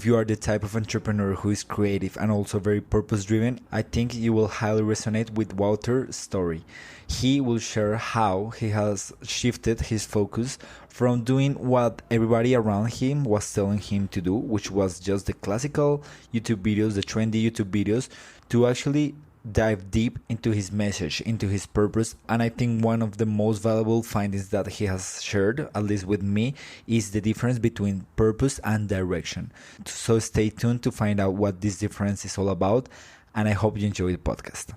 If you are the type of entrepreneur who is creative and also very purpose driven, I think you will highly resonate with Wouter's story. He will share how he has shifted his focus from doing what everybody around him was telling him to do, which was just the classical YouTube videos, the trendy YouTube videos, to actually dive deep into his message, into his purpose. And I think one of the most valuable findings that he has shared, at least with me, is the difference between purpose and direction. So stay tuned to find out what this difference is all about, and I hope you enjoy the podcast.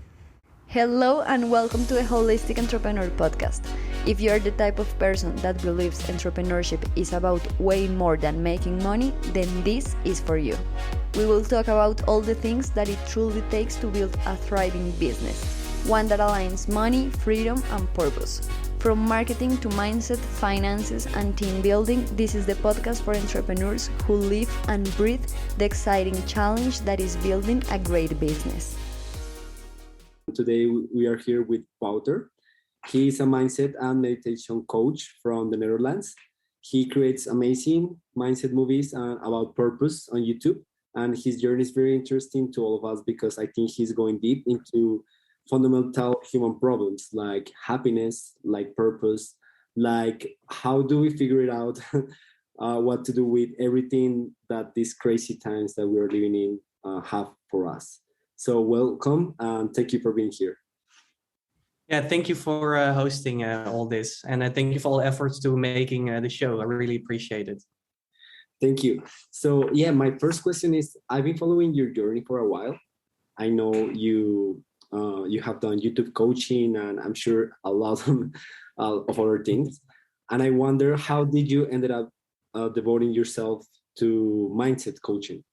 Hello and welcome to the Holistic Entrepreneur Podcast. If you are the type of person that believes entrepreneurship is about way more than making money, then this is for you. We will talk about all the things that it truly takes to build a thriving business, one that aligns money, freedom, and purpose. From marketing to mindset, finances, and team building, this is the podcast for entrepreneurs who live and breathe the exciting challenge that is building a great business. Today we are here with Wouter. He is a mindset and meditation coach from the Netherlands. He creates amazing mindset movies about purpose on YouTube. And his journey is very interesting to all of us because I think he's going deep into fundamental human problems like happiness, like purpose, like how do we figure it out, what to do with everything that these crazy times that we're living in have for us. So welcome and thank you for being here. Yeah, thank you for hosting all this. And thank you for all efforts to making the show. I really appreciate it. Thank you. So yeah, my first question is, I've been following your journey for a while. I know you have done YouTube coaching and I'm sure a lot of other things. And I wonder, how did you ended up devoting yourself to mindset coaching?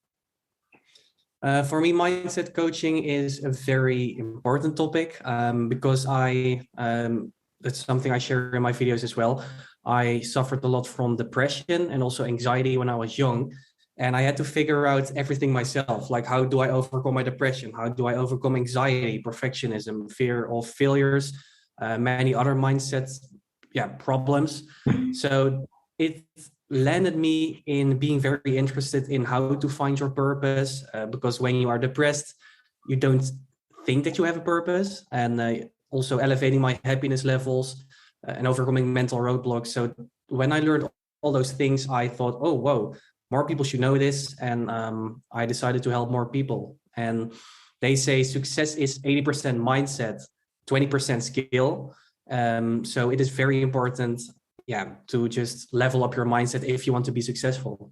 For me, mindset coaching is a very important topic because that's something I share in my videos as well. I suffered a lot from depression and also anxiety when I was young. And I had to figure out everything myself. Like, how do I overcome my depression? How do I overcome anxiety, perfectionism, fear of failures, many other mindsets, problems. So it landed me in being very interested in how to find your purpose, because when you are depressed, you don't think that you have a purpose, and also elevating my happiness levels and overcoming mental roadblocks. So when I learned all those things, I thought, oh, whoa, more people should know this. And I decided to help more people. And they say success is 80% mindset, 20% skill. So it is very important to just level up your mindset if you want to be successful.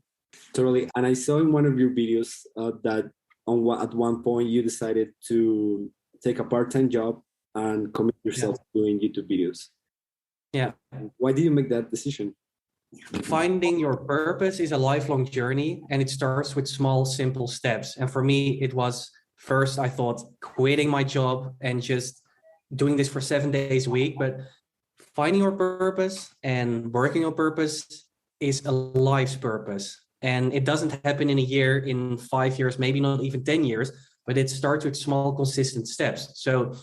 Totally. And I saw in one of your videos that at one point you decided to take a part-time job and commit yourself to doing YouTube videos. Yeah. Why did you make that decision? Finding your purpose is a lifelong journey, and it starts with small, simple steps. And for me, it was first, I thought quitting my job and just doing this for 7 days a week. But finding your purpose and working on purpose is a life's purpose. And it doesn't happen in a year, in 5 years, maybe not even 10 years, but it starts with small, consistent steps. So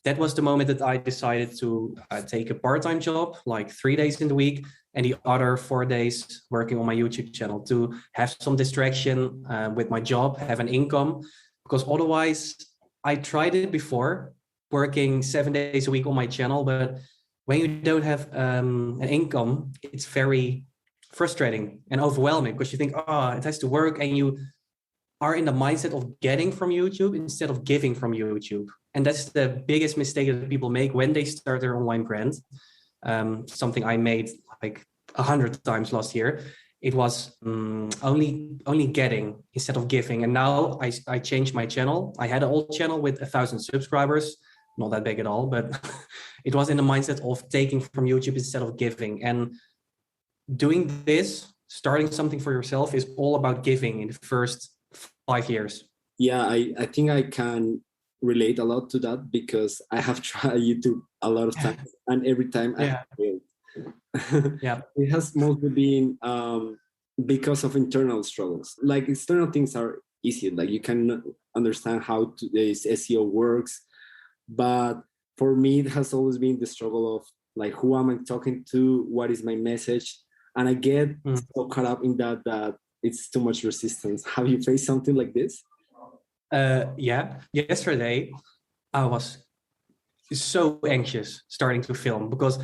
that was the moment that I decided to take a part-time job, like 3 days in the week, and the other 4 days working on my YouTube channel to have some distraction with my job, have an income, because otherwise I tried it before, working 7 days a week on my channel, but when you don't have an income, it's very frustrating and overwhelming because you think, it has to work, and you are in the mindset of getting from YouTube instead of giving from YouTube. And that's the biggest mistake that people make when they start their online brand. Something I made like 100 times last year. It was only getting instead of giving. And now I changed my channel. I had an old channel with 1,000 subscribers, not that big at all, but it was in the mindset of taking from YouTube instead of giving. And doing this, starting something for yourself, is all about giving in the first 5 years. Yeah, I think I can relate a lot to that because I have tried YouTube a lot of times, and every time I have failed. It has mostly been because of internal struggles. Like external things are easy, like you can understand how this SEO works, but for me it has always been the struggle of like, who am I talking to, what is my message, and I get so caught up in that it's too much resistance. Have you faced something like this? Yeah. Yesterday, I was so anxious starting to film because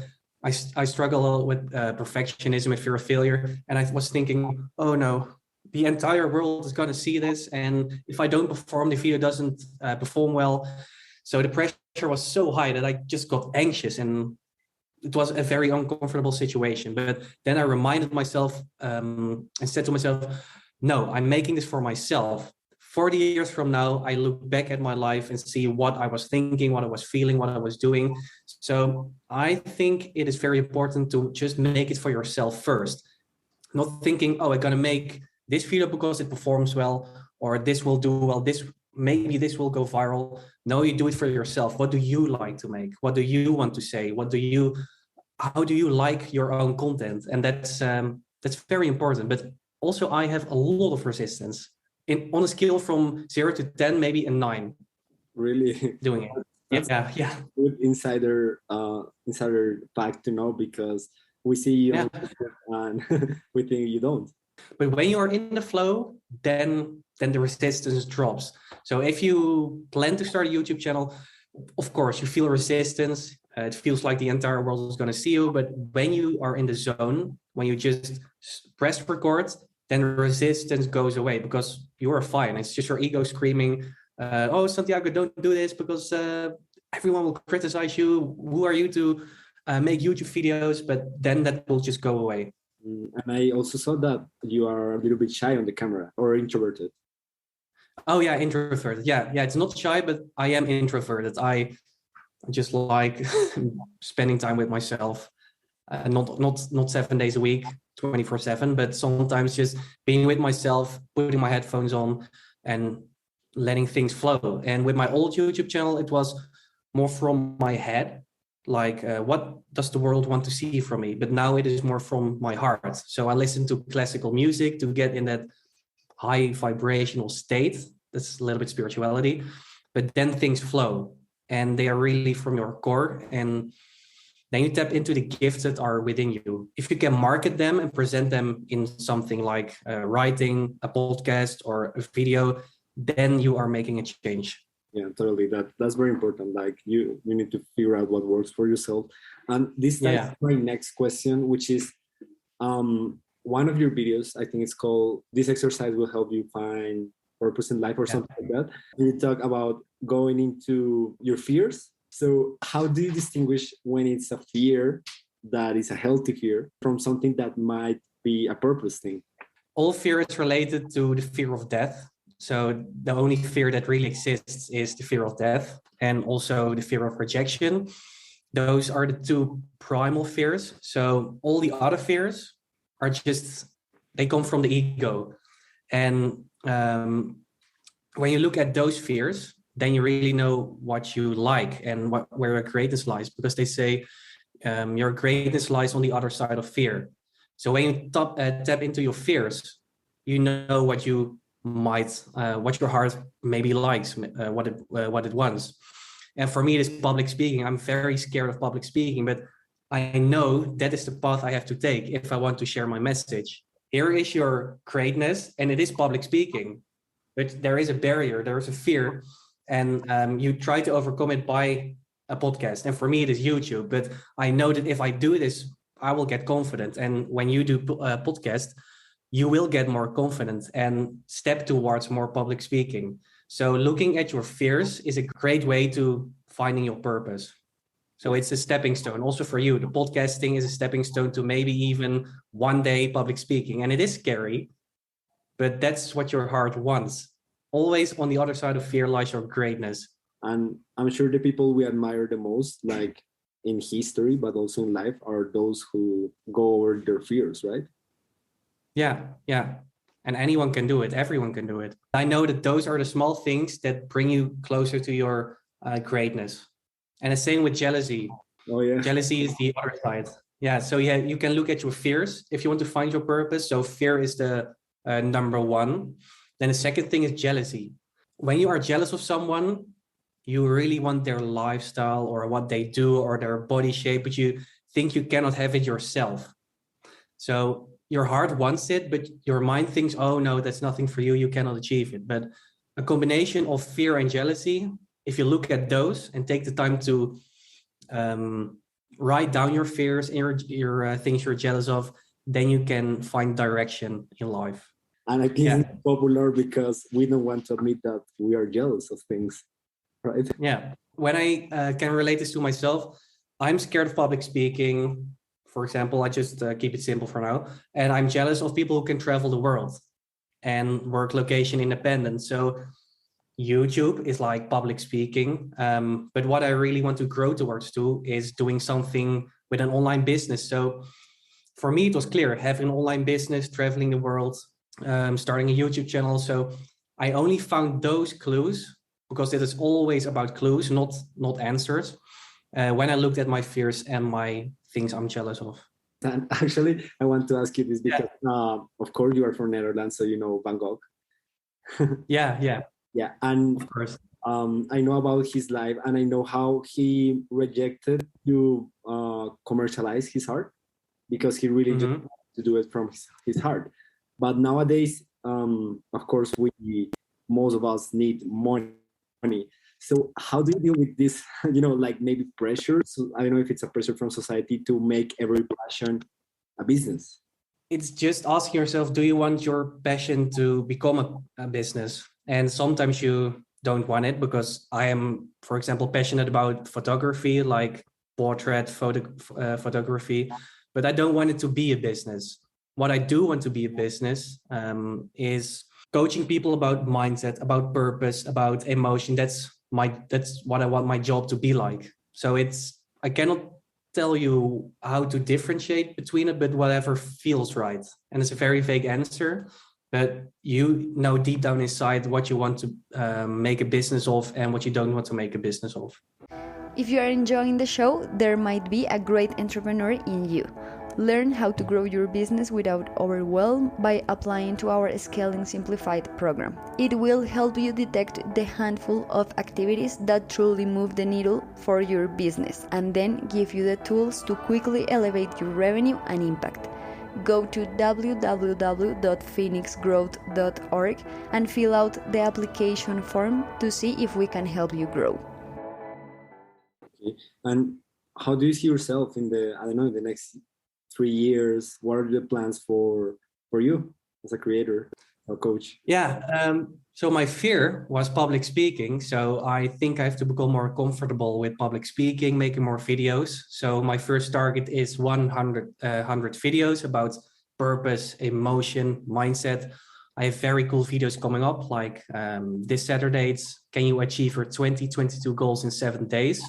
I struggle a lot with perfectionism and fear of failure. And I was thinking, oh no, the entire world is going to see this. And if I don't perform, the video doesn't perform well. So the pressure was so high that I just got anxious, and it was a very uncomfortable situation. But then I reminded myself and said to myself, no, I'm making this for myself. 40 years from now, I look back at my life and see what I was thinking, what I was feeling, what I was doing. So I think it is very important to just make it for yourself first. Not thinking, oh, I'm going to make this video because it performs well, or this will do well, maybe this will go viral. No, you do it for yourself. What do you like to make? What do you want to say? How do you like your own content? And that's very important. But also I have a lot of resistance. On a scale from 0 to 10, maybe a 9. Really? Doing it. Yeah. Good insider fact to know, because we see you and we think you don't. But when you are in the flow, then the resistance drops. So if you plan to start a YouTube channel, of course you feel resistance. It feels like the entire world is going to see you. But when you are in the zone, when you just press record, then resistance goes away because you are fine. It's just your ego screaming, oh, Santiago, don't do this because everyone will criticize you. Who are you to make YouTube videos? But then that will just go away. And I also saw that you are a little bit shy on the camera, or introverted. Oh yeah, introverted. Yeah, it's not shy, but I am introverted. I just like spending time with myself. Not 7 days a week, 24/7, but sometimes just being with myself, putting my headphones on and letting things flow. And with my old YouTube channel, it was more from my head, like what does the world want to see from me? But now it is more from my heart. So I listen to classical music to get in that high vibrational state. That's a little bit spirituality, but then things flow and they are really from your core. And then you tap into the gifts that are within you. If you can market them and present them in something like writing, a podcast, or a video, then you are making a change. Yeah, totally. That's very important. Like you need to figure out what works for yourself. And this is my next question, which is one of your videos, I think it's called "This Exercise Will Help You Find Purpose in Life" or something like that. You talk about going into your fears. So how do you distinguish when it's a fear that is a healthy fear from something that might be a purpose thing? All fear is related to the fear of death. So the only fear that really exists is the fear of death, and also the fear of rejection. Those are the two primal fears. So all the other fears are they come from the ego. And when you look at those fears, then you really know what you like and where your greatness lies, because they say your greatness lies on the other side of fear. So when you tap into your fears, you know what you what your heart maybe likes, what it wants. And for me, it is public speaking. I'm very scared of public speaking, but I know that is the path I have to take if I want to share my message. Here is your greatness, and it is public speaking, but there is a barrier, there is a fear, and you try to overcome it by a podcast. And for me, it is YouTube. But I know that if I do this, I will get confident. And when you do a podcast, you will get more confident and step towards more public speaking. So looking at your fears is a great way to finding your purpose. So it's a stepping stone. Also for you, the podcasting is a stepping stone to maybe even one day public speaking. And it is scary, but that's what your heart wants. Always on the other side of fear lies your greatness. And I'm sure the people we admire the most, like in history, but also in life, are those who go over their fears, right? Yeah. And anyone can do it. Everyone can do it. I know that those are the small things that bring you closer to your greatness. And the same with jealousy. Oh, yeah. Jealousy is the other side. Yeah. So you can look at your fears if you want to find your purpose. So fear is the number one. Then the second thing is jealousy. When you are jealous of someone, you really want their lifestyle or what they do or their body shape, but you think you cannot have it yourself. So your heart wants it, but your mind thinks, oh no, that's nothing for you, you cannot achieve it. But a combination of fear and jealousy, if you look at those and take the time to write down your fears and your things you're jealous of, then you can find direction in life. And I think it's popular because we don't want to admit that we are jealous of things, right? Yeah. When I can relate this to myself, I'm scared of public speaking. For example, I just keep it simple for now. And I'm jealous of people who can travel the world and work location independent. So YouTube is like public speaking. But what I really want to grow towards too is doing something with an online business. So for me, it was clear, having an online business, traveling the world, starting a YouTube channel. So I only found those clues because it is always about clues, not answers. When I looked at my fears and my things I'm jealous of. And actually, I want to ask you this because, of course, you are from Netherlands, so you know Van Gogh. Yeah. And of course. I know about his life, and I know how he rejected to commercialize his art because he really just wanted to do it from his heart. But nowadays, of course, most of us need money. So how do you deal with this, like maybe pressure? So I don't know if it's a pressure from society to make every passion a business. It's just asking yourself, do you want your passion to become a business? And sometimes you don't want it, because I am, for example, passionate about photography, like portrait photography, but I don't want it to be a business. What I do want to be a business is coaching people about mindset, about purpose, about emotion. That's what I want my job to be like. So I cannot tell you how to differentiate between it, but whatever feels right. And it's a very vague answer, but you know deep down inside what you want to make a business of and what you don't want to make a business of. If you are enjoying the show, there might be a great entrepreneur in you. Learn how to grow your business without overwhelm by applying to our Scaling Simplified program. It will help you detect the handful of activities that truly move the needle for your business, and then give you the tools to quickly elevate your revenue and impact. Go to www.phoenixgrowth.org and fill out the application form to see if we can help you grow. Okay. And how do you see yourself in the next 3 years? What are the plans for you as a creator or coach? So my fear was public speaking. So I think I have to become more comfortable with public speaking, making more videos. So my first target is 100 videos about purpose, emotion, mindset. I have very cool videos coming up, like this Saturday, can you achieve your 2022 goals in 7 days?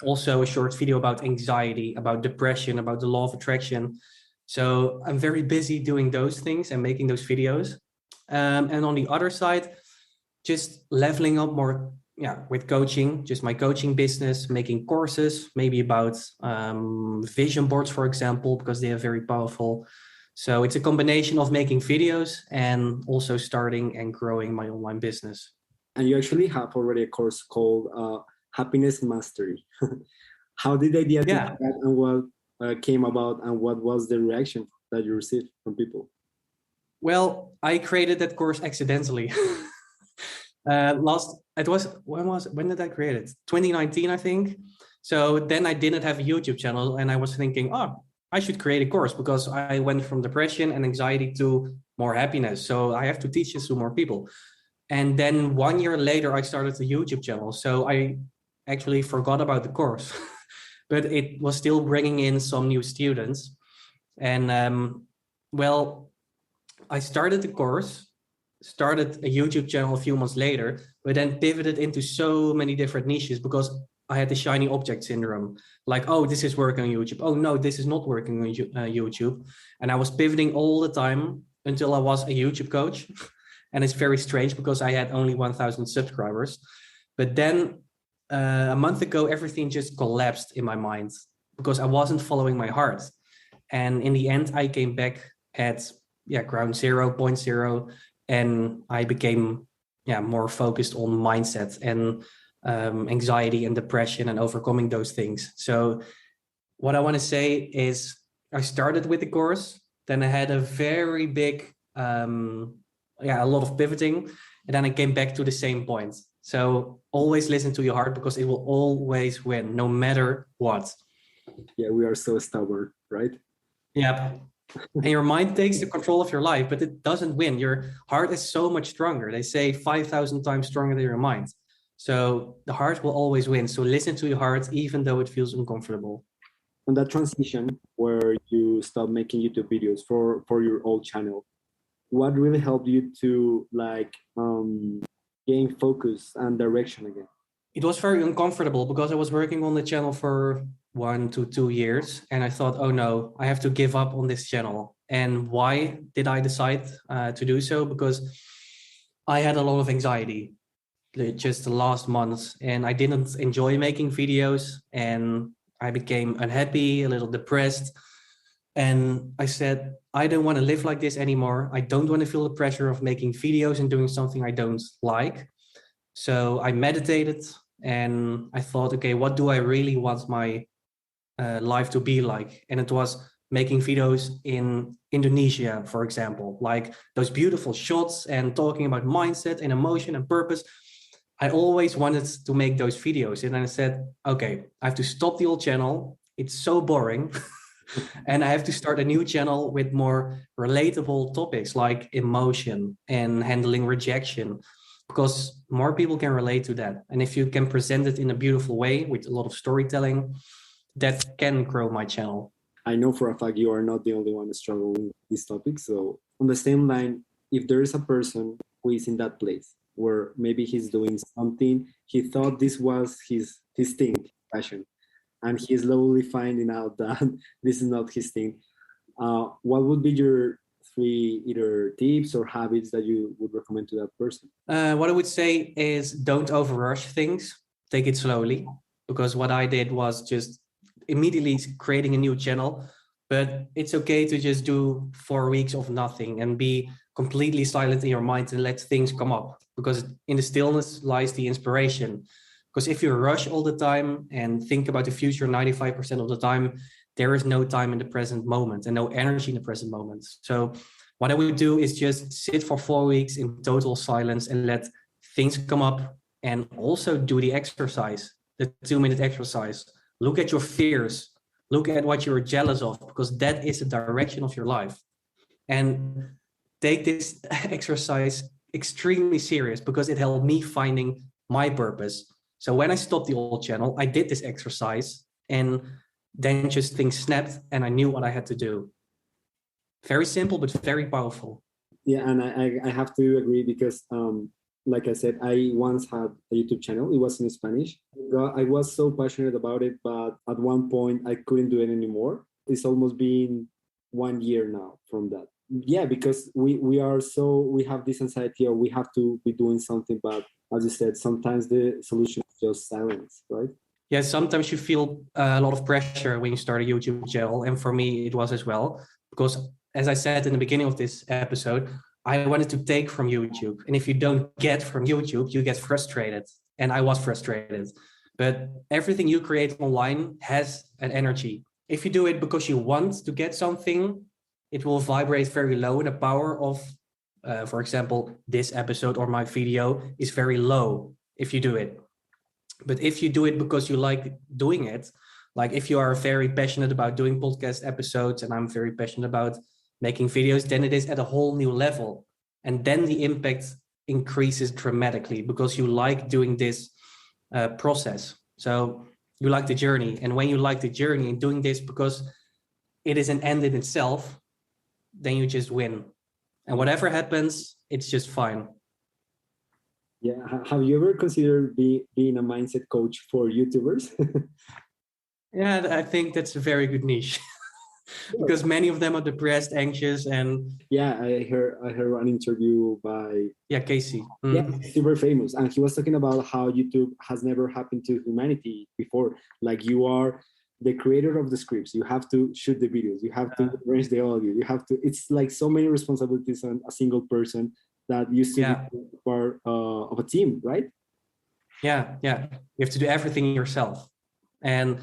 Also a short video about anxiety, about depression, about the law of attraction. So I'm very busy doing those things and making those videos. And on the other side, just leveling up more with coaching, just my coaching business, making courses, maybe about vision boards, for example, because they are very powerful. So it's a combination of making videos and also starting and growing my online business. And you actually have already a course called Happiness Mastery. How did the idea to that, and what came about, and what was the reaction that you received from people? Well, I created that course accidentally. When did I create it? 2019, I think. So then I didn't have a YouTube channel, and I was thinking, I should create a course because I went from depression and anxiety to more happiness. So I have to teach this to more people. And then 1 year later, I started the YouTube channel. So I actually forgot about the course, but it was still bringing in some new students. And I started the course, started a YouTube channel a few months later, but then pivoted into so many different niches because I had the shiny object syndrome. Like, oh, this is working on YouTube. Oh, no, this is not working on YouTube. And I was pivoting all the time until I was a YouTube coach. And it's very strange because I had only 1,000 subscribers. But then a month ago, everything just collapsed in my mind because I wasn't following my heart. And in the end, I came back at ground zero, point zero, and I became more focused on mindset and anxiety and depression and overcoming those things. So what I want to say is I started with the course, Then I had a very big, a lot of pivoting. And then I came back to the same point. So always listen to your heart, because it will always win, no matter what. Yeah, we are so stubborn, right? Yeah. And your mind takes the control of your life, but it doesn't win. Your heart is so much stronger. They say 5,000 times stronger than your mind. So the heart will always win. So listen to your heart, even though it feels uncomfortable. On that transition where you stop making YouTube videos for your old channel, what really helped you to gain focus and direction again? It was very uncomfortable because I was working on the channel for 1 to 2 years, and I thought, oh no, I have to give up on this channel. And why did I decide to do so? Because I had a lot of anxiety just the last months, and I didn't enjoy making videos, and I became unhappy, a little depressed. And I said, I don't want to live like this anymore. I don't want to feel the pressure of making videos and doing something I don't like. So I meditated and I thought, okay, what do I really want my life to be like? And it was making videos in Indonesia, for example, like those beautiful shots and talking about mindset and emotion and purpose. I always wanted to make those videos. And then I said, okay, I have to stop the old channel. It's so boring. And I have to start a new channel with more relatable topics like emotion and handling rejection, because more people can relate to that. And if you can present it in a beautiful way with a lot of storytelling, that can grow my channel. I know for a fact you are not the only one struggling with this topic. So on the same line, if there is a person who is in that place where maybe he's doing something, he thought this was his thing, passion, and he is slowly finding out that this is not his thing, what would be your 3 either tips or habits that you would recommend to that person? What I would say is don't overrush things. Take it slowly, because what I did was just immediately creating a new channel. But it's okay to just do 4 weeks of nothing and be completely silent in your mind and let things come up, because in the stillness lies the inspiration. Because if you rush all the time and think about the future 95% of the time, there is no time in the present moment and no energy in the present moment. So what I would do is just sit for 4 weeks in total silence and let things come up, and also do the exercise, the 2-minute exercise. Look at your fears, look at what you're jealous of, because that is the direction of your life. And take this exercise extremely serious, because it helped me finding my purpose. So when I stopped the old channel, I did this exercise, and then just things snapped and I knew what I had to do. Very simple, but very powerful. Yeah, and I have to agree, because like I said, I once had a YouTube channel. It was in Spanish. I was so passionate about it, but at one point I couldn't do it anymore. It's almost been 1 year now from that. Yeah, because we have this anxiety, or we have to be doing something, but as you said, sometimes the solution is just silence, right? Yeah, sometimes you feel a lot of pressure when you start a YouTube channel. And for me, it was as well, because as I said in the beginning of this episode, I wanted to take from YouTube. And if you don't get from YouTube, you get frustrated. And I was frustrated. But everything you create online has an energy. If you do it because you want to get something, it will vibrate very low. The power of, for example, this episode or my video is very low if you do it. But if you do it because you like doing it, like if you are very passionate about doing podcast episodes, and I'm very passionate about making videos, then it is at a whole new level. And then the impact increases dramatically, because you like doing this process. So you like the journey. And when you like the journey and doing this because it is an end in itself, then you just win. And whatever happens, it's just fine. Yeah. Have you ever considered being a mindset coach for YouTubers? Yeah, I think that's a very good niche. Because many of them are depressed, anxious, and yeah, I heard an interview by Casey. Yeah, super famous, and he was talking about how YouTube has never happened to humanity before. Like, you are the creator of the scripts, you have to shoot the videos, you have to arrange the audio, you have to. It's like so many responsibilities on a single person that used to be part of a team, right? Yeah, you have to do everything yourself. And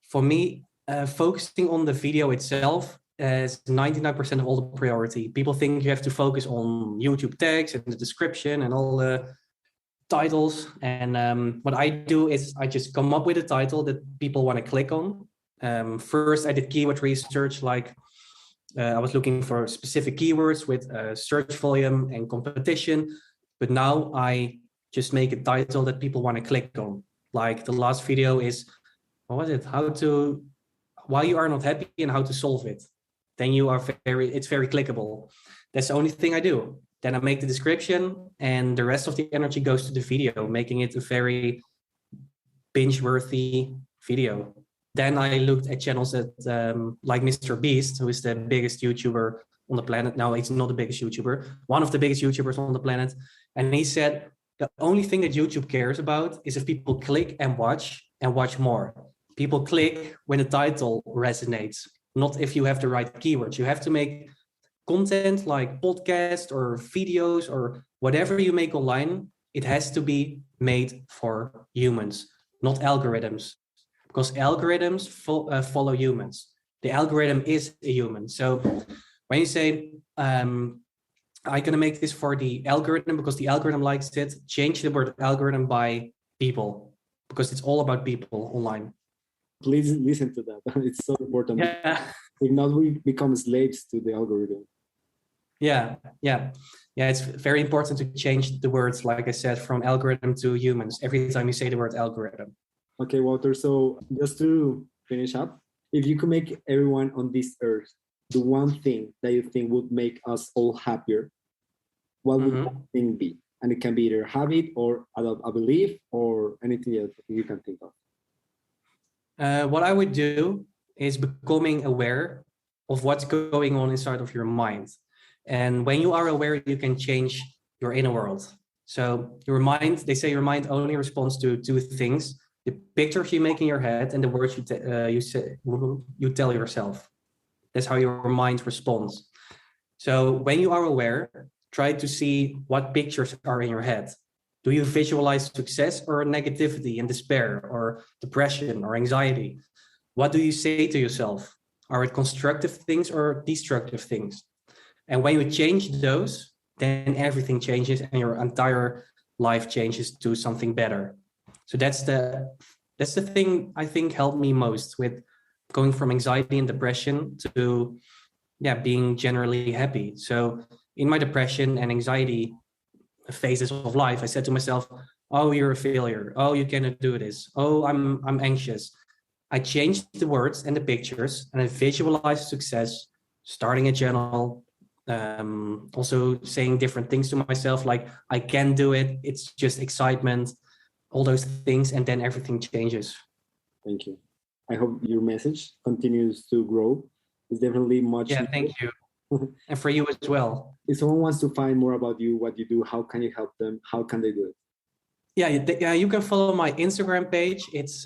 for me, focusing on the video itself is 99% of all the priority. People think you have to focus on YouTube tags and the description and all the titles. And what I do is I just come up with a title that people want to click on. First, I did keyword research, like I was looking for specific keywords with search volume and competition. But now I just make a title that people want to click on. Like the last video is, what was it? Why you are not happy and how to solve it. Then it's very clickable. That's the only thing I do. Then I make the description and the rest of the energy goes to the video, making it a very binge-worthy video. Then I looked at channels that like Mr. Beast, who is the biggest YouTuber on the planet. Now he's not the biggest YouTuber, one of the biggest YouTubers on the planet. And he said, the only thing that YouTube cares about is if people click and watch more. People click when the title resonates, not if you have the right keywords. You have to make content like podcast or videos or whatever you make online. It has to be made for humans, not algorithms, because algorithms follow humans. The algorithm is a human. So when you say, I'm going to make this for the algorithm because the algorithm likes it, change the word algorithm by people, because it's all about people online. Please listen to that. It's so important. Yeah. If not, we become slaves to the algorithm. Yeah. It's very important to change the words, like I said, from algorithm to humans every time you say the word algorithm. Okay, Wouter. So just to finish up, if you could make everyone on this earth do one thing that you think would make us all happier, what would that thing be? And it can be either a habit or a belief or anything else you can think of. What I would do is becoming aware of what's going on inside of your mind. And when you are aware, you can change your inner world. So your mind, they say your mind only responds to two things: the pictures you make in your head and the words you tell yourself. That's how your mind responds. So when you are aware, try to see what pictures are in your head. Do you visualize success or negativity and despair or depression or anxiety? What do you say to yourself? Are it constructive things or destructive things? And when you change those, then everything changes and your entire life changes to something better. So that's the thing I think helped me most with going from anxiety and depression to being generally happy. So in my depression and anxiety phases of life, I said to myself, oh, you're a failure. Oh, you cannot do this. Oh, I'm anxious. I changed the words and the pictures and I visualized success, starting a channel, also saying different things to myself, like I can do it. It's just excitement, all those things. And then everything changes. Thank you. I hope your message continues to grow. It's definitely much. Yeah, thank you. And for you as well. If someone wants to find more about you, what you do, how can you help them? How can they do it? Yeah, you can follow my Instagram page. It's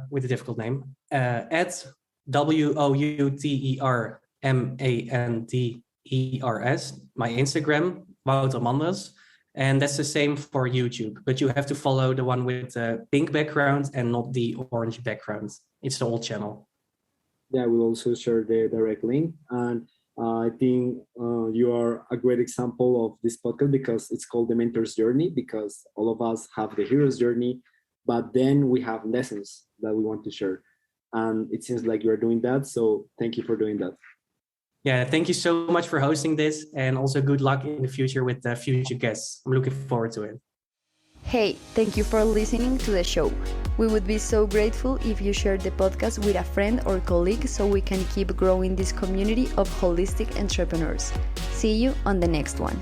with a difficult name, at WouterManders, my Instagram, Wouter Manders. And that's the same for YouTube, but you have to follow the one with the pink background and not the orange background. It's the old channel. Yeah, we'll also share the direct link. And I think you are a great example of this podcast because it's called The Mentor's Journey, because all of us have the hero's journey, but then we have lessons that we want to share. And it seems like you're doing that. So thank you for doing that. Yeah, thank you so much for hosting this, and also good luck in the future with the future guests. I'm looking forward to it. Hey, thank you for listening to the show. We would be so grateful if you shared the podcast with a friend or colleague so we can keep growing this community of holistic entrepreneurs. See you on the next one.